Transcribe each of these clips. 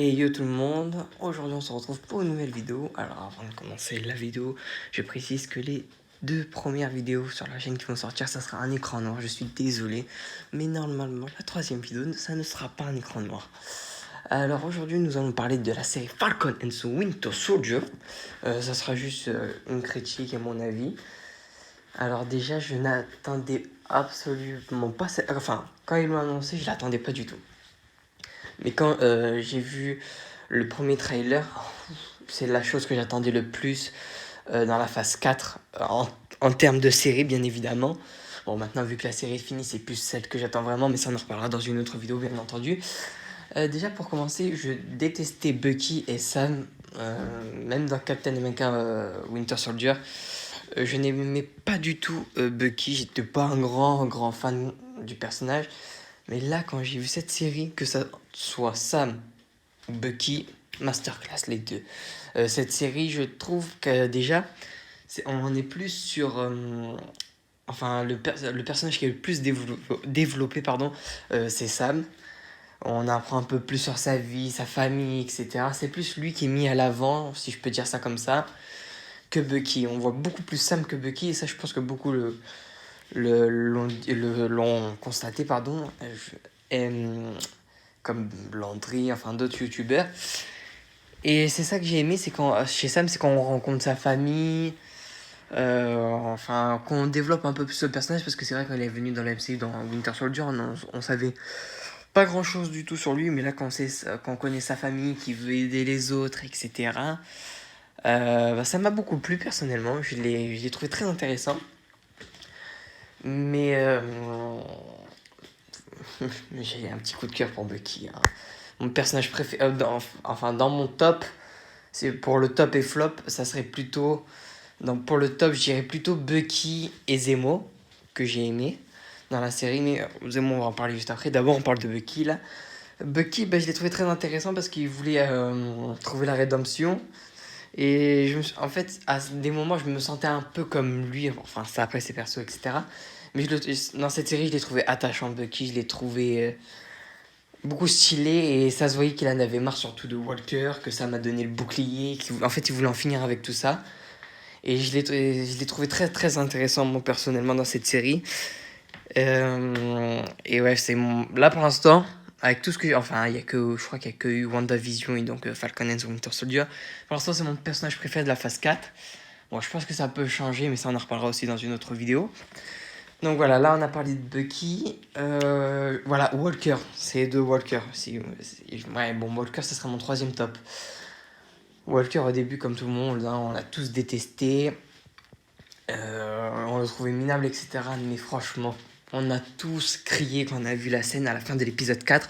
Et yo tout le monde, aujourd'hui on se retrouve pour une nouvelle vidéo. Alors avant de commencer la vidéo, je précise que les deux premières vidéos sur la chaîne qui vont sortir, ça sera un écran noir, je suis désolé. Mais normalement, la troisième vidéo, ça ne sera pas un écran noir. Alors aujourd'hui nous allons parler de la série Falcon and the Winter Soldier. Ça sera juste une critique à mon avis. Alors déjà je n'attendais absolument pas... Enfin, quand ils l'ont annoncé, je l'attendais pas du tout. Mais quand j'ai vu le premier trailer, c'est la chose que j'attendais le plus dans la phase 4, en termes de série, bien évidemment. Bon, maintenant, vu que la série est finie, c'est plus celle que j'attends vraiment, mais ça, on en reparlera dans une autre vidéo, bien entendu. Déjà, pour commencer, je détestais Bucky et Sam, même dans Captain America Winter Soldier. Je n'aimais pas du tout Bucky, j'étais pas un grand fan du personnage. Mais là, quand j'ai vu cette série, que ça soit Sam ou Bucky, masterclass les deux. Cette série, je trouve que déjà, on est plus sur... enfin, le personnage qui est le plus développé, pardon, c'est Sam. On apprend un peu plus sur sa vie, sa famille, etc. C'est plus lui qui est mis à l'avant, si je peux dire ça comme ça, que Bucky. On voit beaucoup plus Sam que Bucky, et ça, je pense que beaucoup l'ont constaté, pardon. Et, comme Landry, enfin d'autres youtubeurs. Et c'est ça que j'ai aimé, c'est quand chez Sam, c'est quand on rencontre sa famille, enfin qu'on développe un peu plus le personnage, parce que c'est vrai quand il est venu dans la MCU, dans Winter Soldier, on savait pas grand chose du tout sur lui, mais là quand on connaît sa famille, qui veut aider les autres, etc. Ça m'a beaucoup plu personnellement, je l'ai trouvé très intéressant. Mais j'ai un petit coup de cœur pour Bucky, hein. Mon personnage préféré, dans mon top, c'est pour le top et flop, ça serait plutôt... pour le top, je dirais plutôt Bucky et Zemo, que j'ai aimé dans la série. Mais Zemo, on va en parler juste après. D'abord, on parle de Bucky, là. Bucky, je l'ai trouvé très intéressant parce qu'il voulait trouver la rédemption. Et en fait, à des moments, je me sentais un peu comme lui. Enfin, ça après ses persos, etc. Mais dans cette série, je l'ai trouvé attachant, Bucky. Je l'ai trouvé beaucoup stylé, et ça se voyait qu'il en avait marre surtout de Walker, que ça m'a donné le bouclier. En fait, il voulait en finir avec tout ça. Et je l'ai trouvé très très intéressant, moi personnellement, dans cette série. Et ouais, là pour l'instant, avec tout ce que. Enfin, je crois qu'il n'y a que eu WandaVision et donc Falcon and the Winter Soldier. Pour l'instant, c'est mon personnage préféré de la phase 4. Bon, je pense que ça peut changer, mais ça, on en reparlera aussi dans une autre vidéo. Donc voilà, là, on a parlé de Bucky. Voilà, Walker. C'est de Walker. Ouais, bon, Walker, ce sera mon troisième top. Walker, au début, comme tout le monde, hein, on l'a tous détesté. On le trouvait minable, etc. Mais franchement, on a tous crié quand on a vu la scène à la fin de l'épisode 4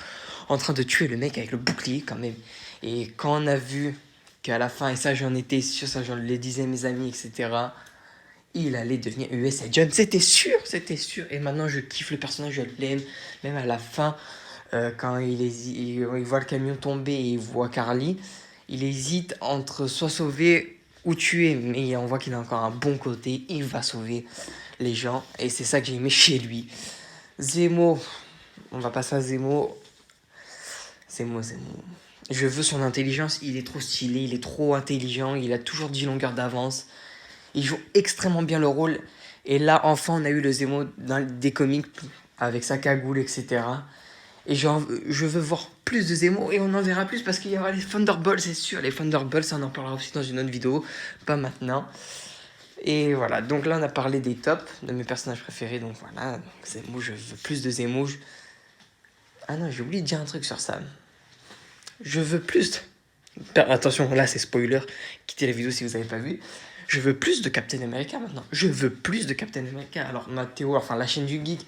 en train de tuer le mec avec le bouclier quand même. Et quand on a vu qu'à la fin, et ça j'en étais sûr, ça je le disais mes amis, etc., il allait devenir US Agent, c'était sûr, c'était sûr. Et maintenant je kiffe le personnage, je l'aime. Même à la fin, quand il voit le camion tomber et il voit Carly, il hésite entre soit sauver ou tuer, mais on voit qu'il a encore un bon côté, il va sauver les gens, et c'est ça que j'ai aimé chez lui. Zemo, on va passer à Zemo. Zemo. Je veux son intelligence, il est trop stylé, il est trop intelligent, il a toujours 10 longueurs d'avance. Il joue extrêmement bien le rôle. Et là, enfin, on a eu le Zemo dans des comics avec sa cagoule, etc. Et je veux voir plus de Zemo, et on en verra plus parce qu'il y aura les Thunderbolts, c'est sûr. Les Thunderbolts, ça, on en parlera aussi dans une autre vidéo, pas maintenant. Et voilà, donc là on a parlé des tops, de mes personnages préférés, donc voilà, donc Zemo, je veux plus de Zemo. Ah non, j'ai oublié de dire un truc sur ça. Je veux plus... Attention, là c'est spoiler, quittez la vidéo si vous n'avez pas vu. Je veux plus de Captain America maintenant. Je veux plus de Captain America. Alors Mathéo, enfin la chaîne du geek,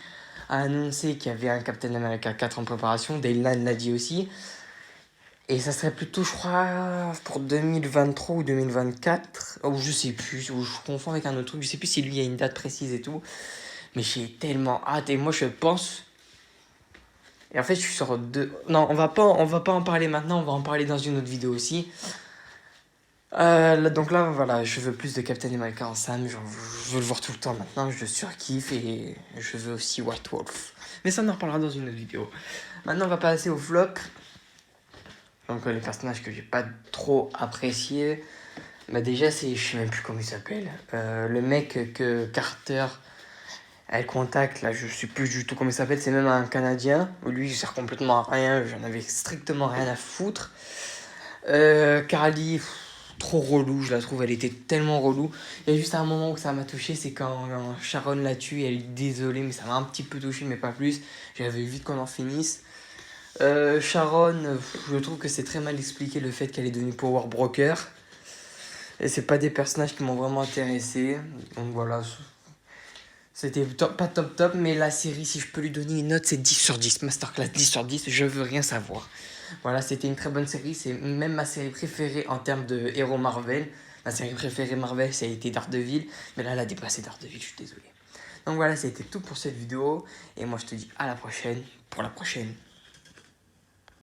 a annoncé qu'il y avait un Captain America 4 en préparation. Daylan l'a dit aussi. Et ça serait plutôt, je crois, pour 2023 ou 2024. Ou je sais plus, ou je confonds avec un autre truc. Je sais plus si lui a une date précise et tout. Mais j'ai tellement hâte. Et moi, je pense... Et en fait, je suis sur deux... Non, on va pas en parler maintenant. On va en parler dans une autre vidéo aussi. Donc là, voilà, je veux plus de Captain America en Sam. Je veux le voir tout le temps maintenant. Je surkiffe. Et je veux aussi White Wolf. Mais ça, on en reparlera dans une autre vidéo. Maintenant, on va passer au flop. Donc les personnages que j'ai pas trop appréciés, bah déjà c'est, je sais même plus comment il s'appelle, le mec que Carter elle contacte, là je sais plus du tout comment il s'appelle, c'est même un Canadien, lui il sert complètement à rien, j'en avais strictement rien à foutre. Carly, trop relou, je la trouve, elle était tellement relou. Il y a juste un moment où ça m'a touché, c'est quand Sharon la tue, elle est désolée, mais ça m'a un petit peu touché, mais pas plus. J'avais vite qu'on en finisse. Sharon, je trouve que c'est très mal expliqué le fait qu'elle est devenue Power Broker. Et c'est pas des personnages qui m'ont vraiment intéressé. Donc voilà, c'était pas top top, mais la série, si je peux lui donner une note, c'est 10 sur 10. Masterclass 10 sur 10, je veux rien savoir. Voilà, c'était une très bonne série. C'est même ma série préférée en termes de héros Marvel. Ma série préférée Marvel, ça a été Daredevil. Mais là, elle a dépassé Daredevil, je suis désolé. Donc voilà, c'était tout pour cette vidéo. Et moi, je te dis à la prochaine pour la prochaine.